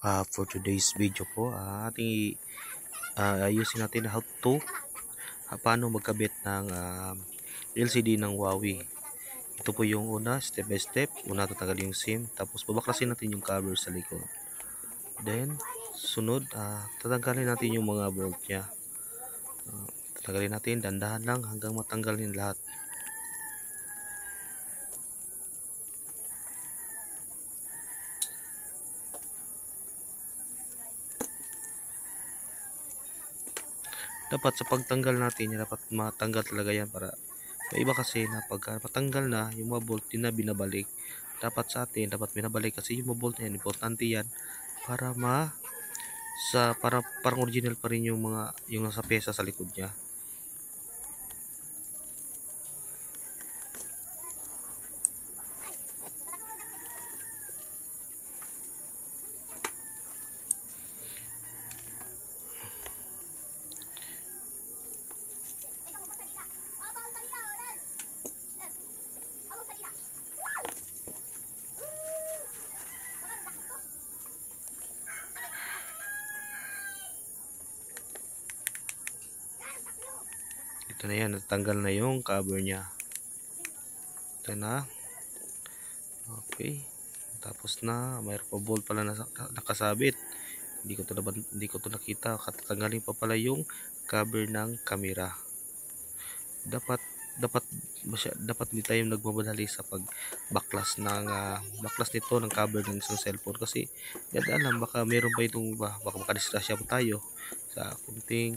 For today's video po, ating ayusin natin how to paano magkabit ng LCD ng Huawei. Ito po yung una, step by step. Una, tatanggalin yung SIM, tapos babaklasin natin yung cover sa likod. Then sunod, tatanggalin natin yung mga bolt nya. Tatanggalin natin, dandahan lang hanggang matanggalin lahat. Dapat sa pagtanggal natin, dapat matanggal talaga yan para may iba kasi na pagka patanggal na yung mga bolt din na binabalik. Dapat sa atin, dapat binabalik kasi yung mga bolt na yan, importante yan para para parang original pa rin yung nasa pyesa sa likod niya. Ito na yan, natanggal na yung cover niya. Ito na. Okay. Tapos na, mayroon pa bolt pala na nakasabit. Hindi ko to nakita. Katatanggalin pa pala yung cover ng camera. Dapat hindi tayo nagmamadali sa baklas nito ng cover ng isang cellphone kasi yan alam, baka meron pa itong baka makadisgrasya pa tayo sa kunting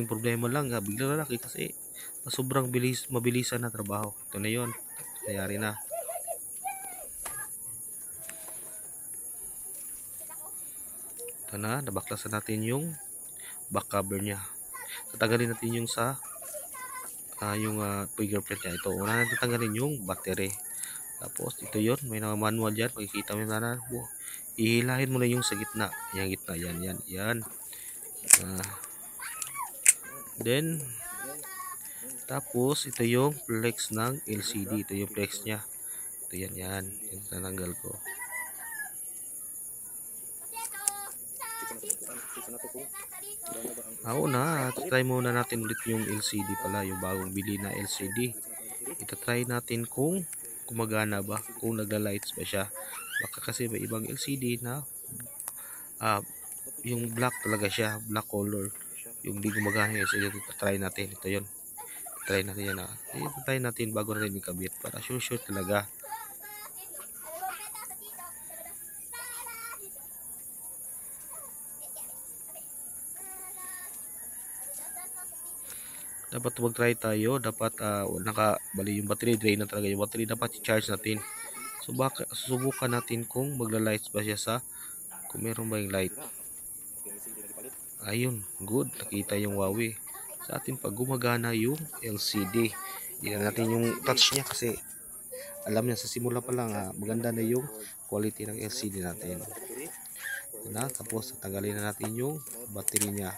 problema lang, bigla na laki kasi sobrang mabilisan na trabaho. Ito na yon, nangyari na. Ito na, nabaklasan natin yung back cover nya. Tatanggalin natin yung fingerprint nya. Ito, una natin tatanggalin yung battery. Tapos ito yon, may manual dyan, makikita mo na ihilahin mo na yung sa gitna. Yung gitna, yan. Then tapos ito yung flex ng LCD. Ito yung flex nya. Ito yan. Yung tatanggal ko. Try muna natin ulit yung LCD pala, yung bagong bili na LCD. Ita-try natin kung gumagana ba, kung nagla-lights ba siya. Baka kasi may ibang LCD na yung black talaga siya, black color. Yung di gumagana yung LCD. Ita-try natin. Ito yun. Try natin yan. Ita-try natin bago natin ikabit para sure talaga. Dapat mag-try tayo, dapat nakabali yung battery, drain na talaga yung battery, dapat i-charge natin. So subukan natin kung magla-lights ba siya kung meron ba yung light. Ayun, good, nakita yung Huawei sa atin pag gumagana yung LCD. Hindi na natin yung touch niya kasi alam niya sa simula pa lang maganda na yung quality ng LCD natin. Ito na, tapos tatanggalin na natin yung battery niya.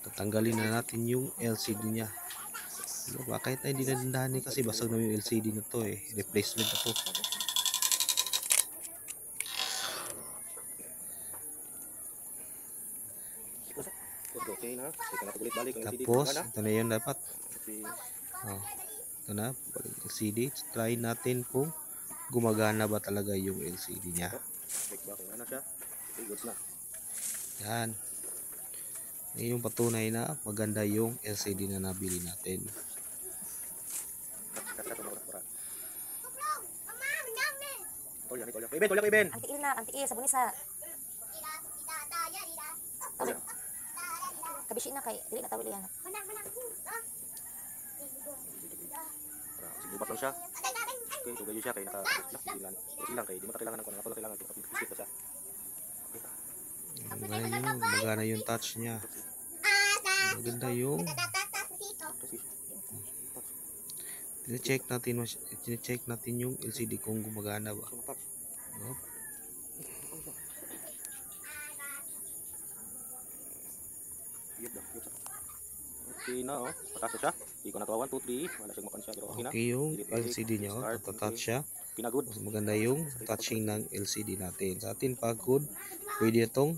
Tatanggalin na natin yung LCD niya. Kahit na hindi na dindahan kasi basag na yung LCD na to replacement na to. Tapos ito na yun dapat. Ito na LCD. Try natin kung gumagana ba talaga yung LCD nya. Yan. Yung patunay na maganda yung LCD na nabili natin. Anti-il sa bunisa. Kabisin na kay dili na tawil yan. Siguro lang siya. Okay, tugay siya kay naka-ilan kay di mo kailangan ng kuno, kailangan i-fit pa siya. Magana yung touch niya. Maganda yung check natin yung LCD kung gumagana ba. Okay na, pataas na siya. Iko na to 1 2 3 wala siyang mapansya pero okay na. Okay yung LCD niya, touch siya. Pinagod. Mas maganda yung touching ng LCD natin. Sa atin pagod, pwede itong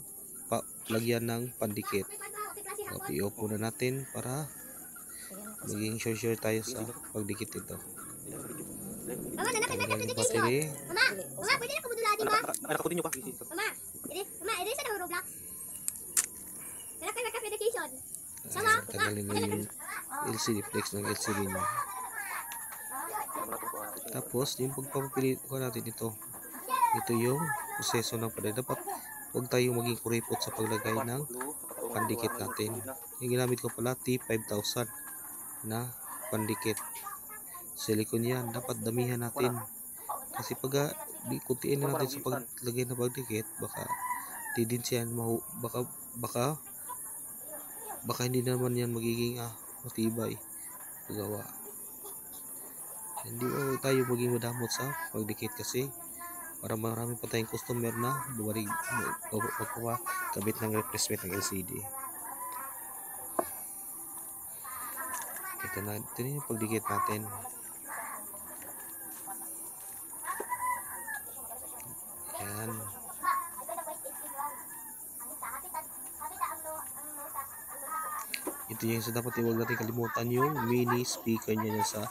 lagyan ng pandikit. Okay, i-off muna natin para maging sure tayo sa pagdikit ito. Tanggal yung battery. Mama, pwede na kumudulati ba? Nakakutin nyo pa. Mama, edi sa daw Roblox. Kaya kayo magka-application. Tanggalin mo yung LCD flex ng LCD niya. Tapos, yung pagpapapili ko natin ito. Ito yung proseso ng pala. Dapat huwag tayong maging kuripot sa paglagay ng pandikit natin. Yung ginamit ko pala T5000 na pandikit. Silicone yan. Dapat damihan natin. Kasi pag kuntiin na natin sa paglagay ng pandikit, baka tendency yan, baka hindi naman yan magiging matibay paggawa. Hindi mo tayo maging madamot sa pagdikit kasi para marami pa tayong customer na magpapakabit ng replacement ng LCD. Ito na yung pagdikit natin. Ayan. Ito yung dapat iwag natin kalimutan yung mini speaker niya sa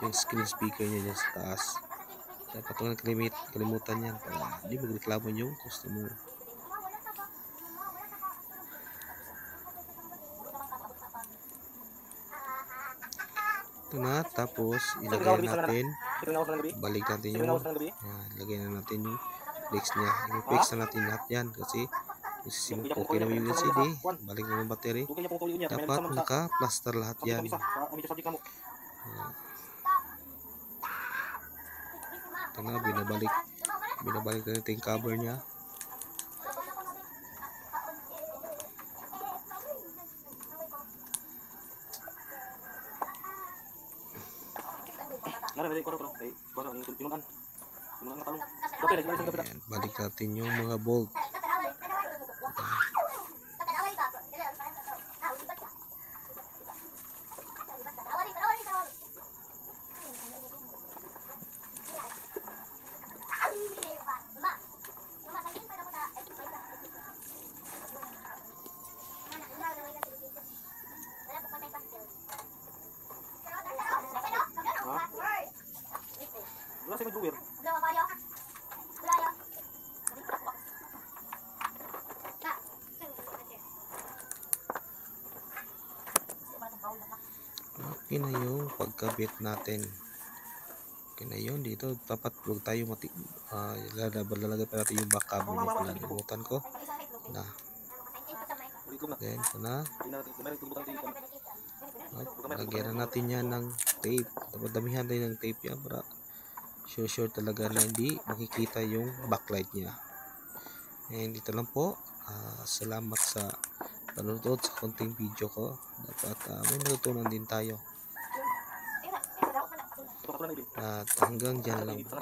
yung screen speaker niya sa taas. Dapat huwag kalimutan yan para hindi magreklamo yung customer. Ito na, tapos ilagay natin, balik natin yung ilagay na natin yung flex niya. I-flex na natin lahat yan kasi okay naman yung LCD, balik na yung battery. Dapat naka-plaster lahat yan. Ito na, binabalik na natin yung cover niya. Ayan, balik natin yung mga bolt. Okay na yung pagkabit natin. Okay na yun. Dito dapat huwag tayo lalagay pa natin yung back cover niya pala. Nalimutan ko na. Then ito na. Lagyan na natin yan ng tape. Dapat damihan tayo ng tape yan para sure talaga na hindi makikita yung backlight niya. And dito lang po. Salamat sa panonood sa konting video ko. Dapat may natutunan din tayo. At hanggang dyan lang po.